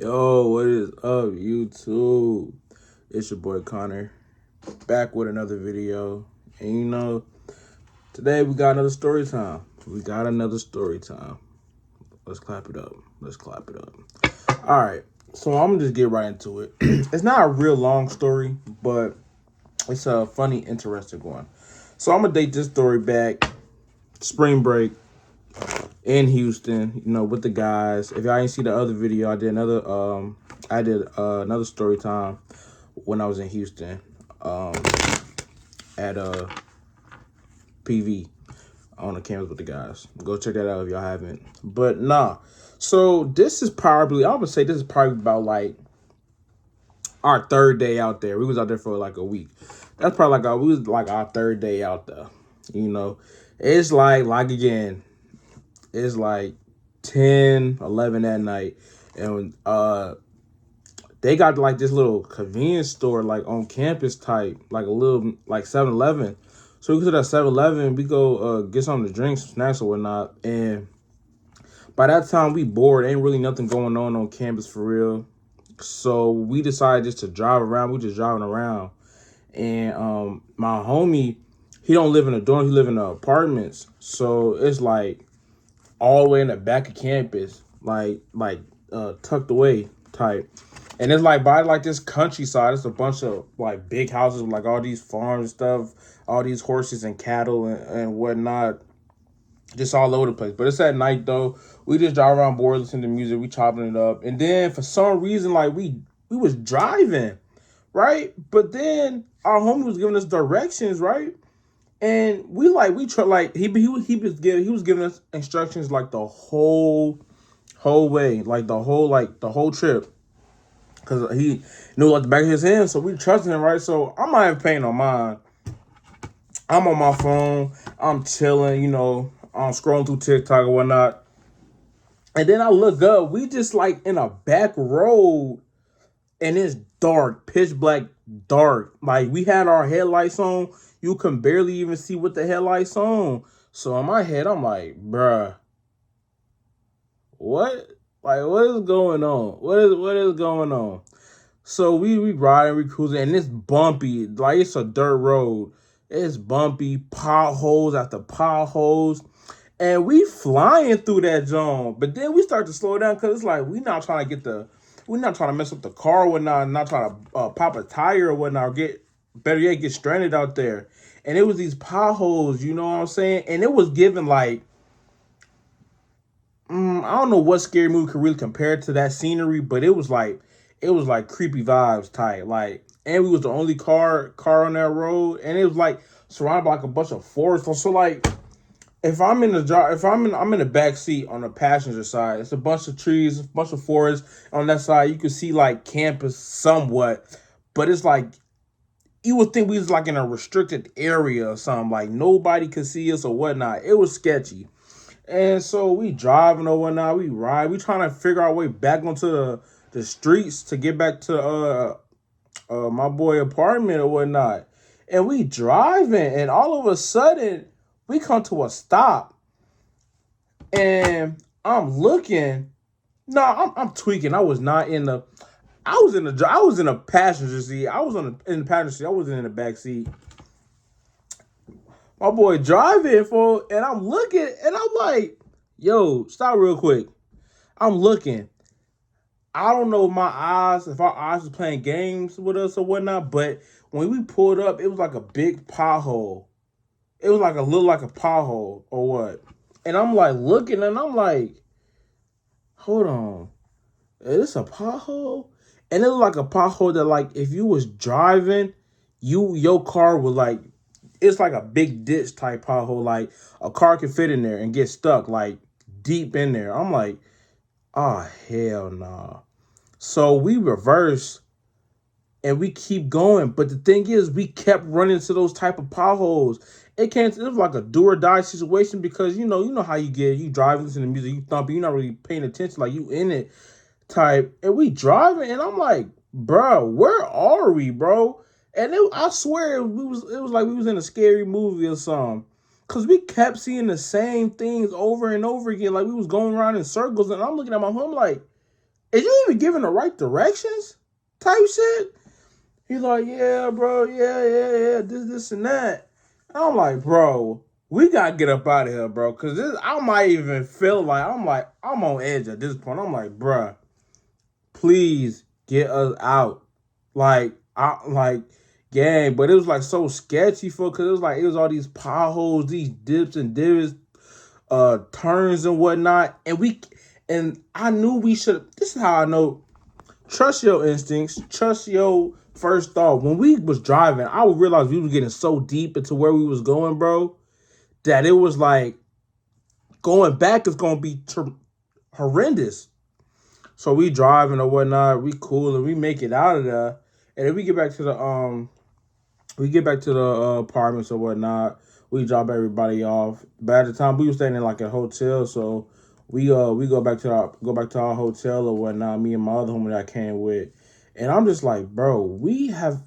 Yo, what is up, YouTube? It's your boy Connor, back with another video. And today we got another story time. Let's clap it up. All right, so I'm gonna just get right into it. It's not a real long story, but it's a funny, interesting one. So I'm gonna date this story back, spring break in Houston, with the guys. If y'all ain't see the other video, I did another story time when I was in Houston, at PV on the campus with the guys. Go check that out if y'all haven't. But nah. So I would say this is probably about like our third day out there. We was out there for like a week. That's probably we was like our third day out there. You know, it's like again, it's like 10, 11 at night. And they got like this little convenience store like on campus type, like a little like 7-Eleven. So we go to that 7-Eleven, we go get something to drink, some snacks or whatnot. And by that time we bored, ain't really nothing going on campus for real. So we decided just to drive around. We just driving around. And my homie, he don't live in a dorm, he live in the apartments. So it's like all the way in the back of campus, like tucked away type. And it's like by like this countryside. It's a bunch of like big houses with like all these farms and stuff, all these horses and cattle and whatnot, just all over the place. But it's at night though. We just drive around bored, listening to music, we chopping it up. And then for some reason, like we was driving, right? But then our homie was giving us directions, right? And we try like he was giving us instructions like the whole way, like the whole trip, because he knew like the back of his hand. So we trusted him, right? So I'm not even paying no mind. I'm on my phone. I'm chilling. I'm scrolling through TikTok or whatnot. And then I look up. We just like in a back road, and it's dark, pitch black, dark. Like we had our headlights on. You can barely even see what the headlights on. So in my head, I'm like, bruh, what? Like, what is going on? What is going on? So we riding, we cruising, and it's bumpy. Like it's a dirt road. It's bumpy, potholes after potholes. And we flying through that zone. But then we start to slow down because it's like we're not trying to mess up the car or whatnot, not trying to pop a tire or whatnot, or better yet, get stranded out there. And it was these potholes, you know what I'm saying? And it was given like, I don't know what scary movie could really compare to that scenery, but it was like creepy vibes type. Like, and we was the only car on that road, and it was like surrounded by like a bunch of forests. So like, I'm in the back seat on the passenger side. It's a bunch of trees, a bunch of forests on that side. You can see like campus somewhat, but it's like you would think we was like in a restricted area or something. Like nobody could see us or whatnot. It was sketchy. And so we driving or whatnot. We ride. We trying to figure our way back onto the streets to get back to my boy apartment or whatnot. And we driving, and all of a sudden we come to a stop, and I'm looking. No, I'm tweaking. I was not in the. I was in the passenger seat. In the passenger seat. I wasn't in the back seat. My boy driving and I'm looking, and I'm like, "Yo, stop real quick." I'm looking. I don't know if our eyes was playing games with us or whatnot, but when we pulled up, it was like a big pothole. It was like like a pothole or what. And I'm like looking, and I'm like, hold on, is this a pothole? And it was like a pothole that like if you was driving, your car would like, it's like a big ditch type pothole. Like a car could fit in there and get stuck like deep in there. I'm like, oh hell nah. So we reverse and we keep going. But the thing is, we kept running into those type of potholes. It was like a do or die situation, because you know how you driving, listening to music, you thumping, you're not really paying attention, like you in it type. And we driving, and I'm like, bro, where are we, bro? And I swear it was like we was in a scary movie or something. Cause we kept seeing the same things over and over again. Like we was going around in circles, and I'm looking at my home like, Is you even giving the right directions? Type shit. He's like, yeah, bro, yeah, this and that. And I'm like, bro, we gotta get up out of here, bro. Cause this I might even feel like I'm on edge at this point. I'm like, bruh, please get us out. Like gang, but it was like so sketchy for cause it was all these potholes, these dips and divots, turns and whatnot. And I knew we should this is how I know trust your instincts, trust your first thought. When we was driving, I would realize we was getting so deep into where we was going, bro, that it was like going back is gonna be horrendous. So we driving or whatnot, we cool and we make it out of there, and then we get back to the apartments or whatnot. We drop everybody off. But at the time, we were staying in like a hotel, so we go back to our hotel or whatnot. Me and my other homie that I came with, and I'm just like, bro, we have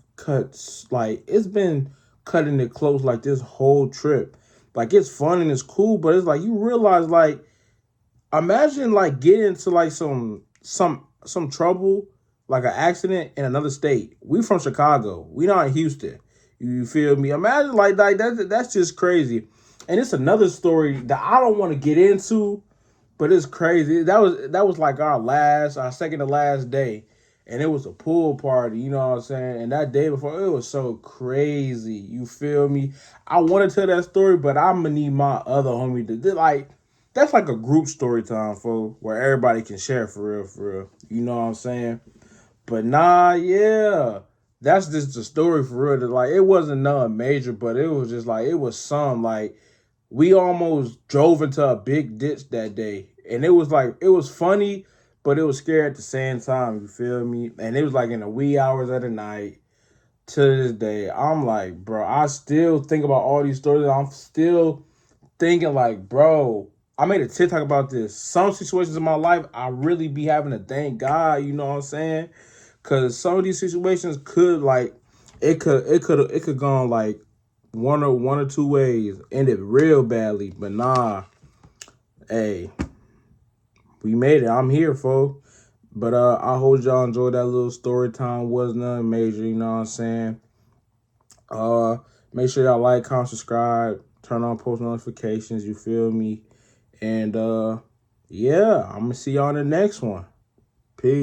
like it's been cutting it close like this whole trip. Like it's fun and it's cool, but it's like you realize like imagine like getting into like some trouble, like an accident in another state. We from Chicago. We not in Houston. You feel me? Imagine like that's just crazy. And it's another story that I don't want to get into, but it's crazy. That was like our second to last day. And it was a pool party, you know what I'm saying? And that day before, it was so crazy. You feel me? I want to tell that story, but I'm gonna need my other homie to like that's like a group story time for where everybody can share for real, for real. You know what I'm saying? But nah, yeah. That's just the story for real. That, like it wasn't nothing major, but it was just like it was some like we almost drove into a big ditch that day. And it was like it was funny, but it was scary at the same time, you feel me? And it was like in the wee hours of the night to this day. I'm like, bro, I still think about all these stories. I'm still thinking like, bro, I made a TikTok about this. Some situations in my life, I really be having to thank God. You know what I'm saying? Because some of these situations could like, it could gone like one or two ways, ended real badly. But nah, hey, we made it. I'm here, folks. But I hope y'all enjoyed that little story time. Was nothing major. You know what I'm saying? Uh, Make sure y'all like, comment, subscribe, turn on post notifications. You feel me? And yeah, I'm gonna see y'all in the next one.